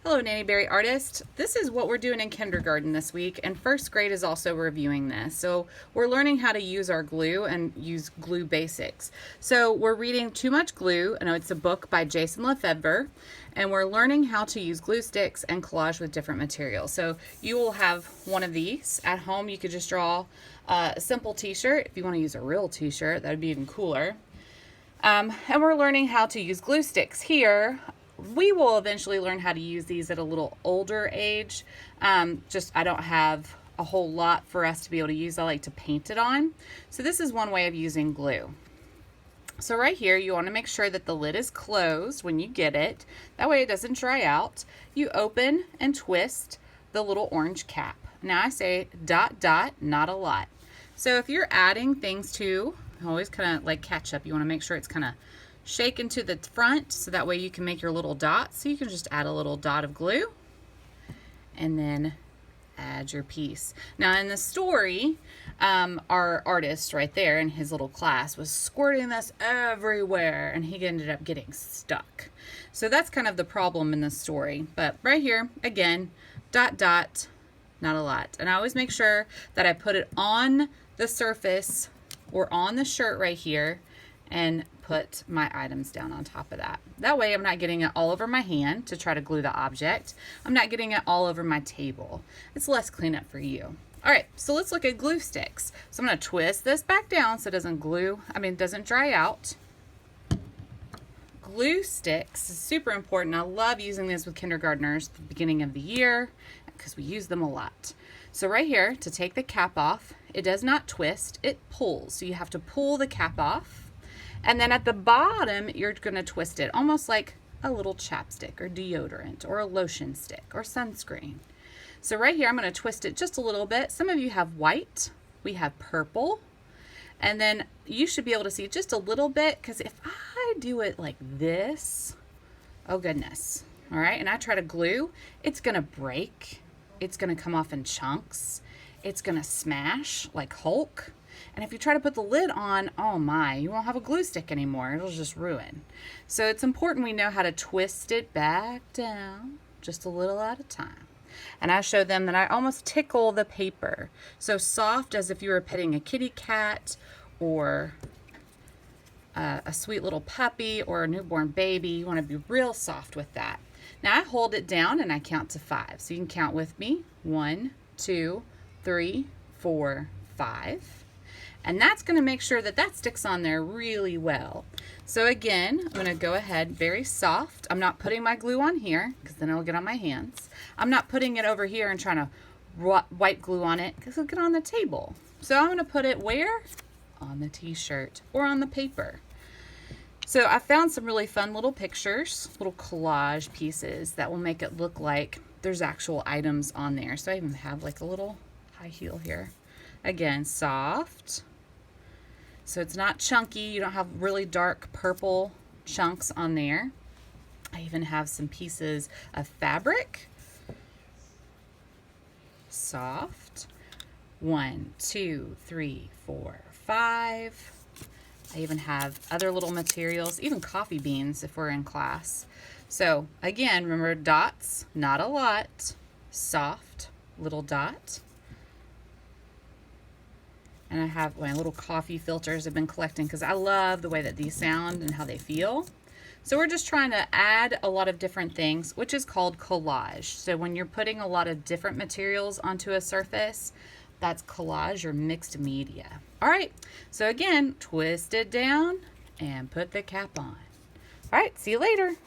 Hello, Nanny Berry Artist. This is what we're doing in kindergarten this week, and first grade is also reviewing this. So we're learning how to use our glue and use glue basics. So we're reading Too Much Glue. I know it's a book by Jason Lefebvre, and we're learning how to use glue sticks and collage with different materials. So you will have one of these at home. You could just draw a simple t-shirt. If you want to use a real t-shirt, that would be even cooler. And we're learning how to use glue sticks here. We will eventually learn how to use these at a little older age. I don't have a whole lot for us to be able to use. I like to paint it on. So this is one way of using glue. So right here, you want to make sure that the lid is closed when you get it. That way it doesn't dry out. You open and twist the little orange cap. Now I say dot, dot, not a lot. So if you're adding things to, always kind of like ketchup, you want to make sure it's kind of shaken to the front so that way you can make your little dots. So you can just add a little dot of glue and then add your piece. Now in the story, our artist right there in his little class was squirting this everywhere and he ended up getting stuck. So that's kind of the problem in the story. But right here, again, dot, dot, not a lot. And I always make sure that I put it on the surface or on the shirt right here and put my items down on top of that. That way I'm not getting it all over my hand to try to glue the object. I'm not getting it all over my table. It's less cleanup for you. All right, so let's look at glue sticks. So I'm gonna twist this back down so it doesn't dry out. Glue sticks is super important. I love using this with kindergartners at the beginning of the year because we use them a lot. So right here, to take the cap off, it does not twist, it pulls. So you have to pull the cap off. And then at the bottom, you're gonna twist it almost like a little chapstick or deodorant or a lotion stick or sunscreen. So right here, I'm gonna twist it just a little bit. Some of you have white, we have purple, and then you should be able to see just a little bit because if I do it like this, oh goodness, all right, and I try to glue, it's gonna break, it's gonna come off in chunks, it's gonna smash like Hulk. And if you try to put the lid on, oh my, you won't have a glue stick anymore. It'll just ruin. So it's important we know how to twist it back down just a little at a time. And I show them that I almost tickle the paper. So soft as if you were petting a kitty cat or a sweet little puppy or a newborn baby. You want to be real soft with that. Now I hold it down and I count to 5. So you can count with me. 1, 2, 3, 4, 5. And that's going to make sure that that sticks on there really well. So again, I'm going to go ahead very soft. I'm not putting my glue on here because then it'll get on my hands. I'm not putting it over here and trying to wipe glue on it because it'll get on the table. So I'm going to put it where? On the t-shirt or on the paper. So I found some really fun little pictures, little collage pieces that will make it look like there's actual items on there. So I even have like a little high heel here. Again, soft. So it's not chunky. You don't have really dark purple chunks on there. I even have some pieces of fabric. Soft. 1, 2, 3, 4, 5. I even have other little materials, even coffee beans if we're in class. So again, remember dots, not a lot. Soft, little dot. And I have my little coffee filters I've been collecting because I love the way that these sound and how they feel. So we're just trying to add a lot of different things, which is called collage. So when you're putting a lot of different materials onto a surface, that's collage or mixed media. All right, so again, twist it down and put the cap on. All right, see you later.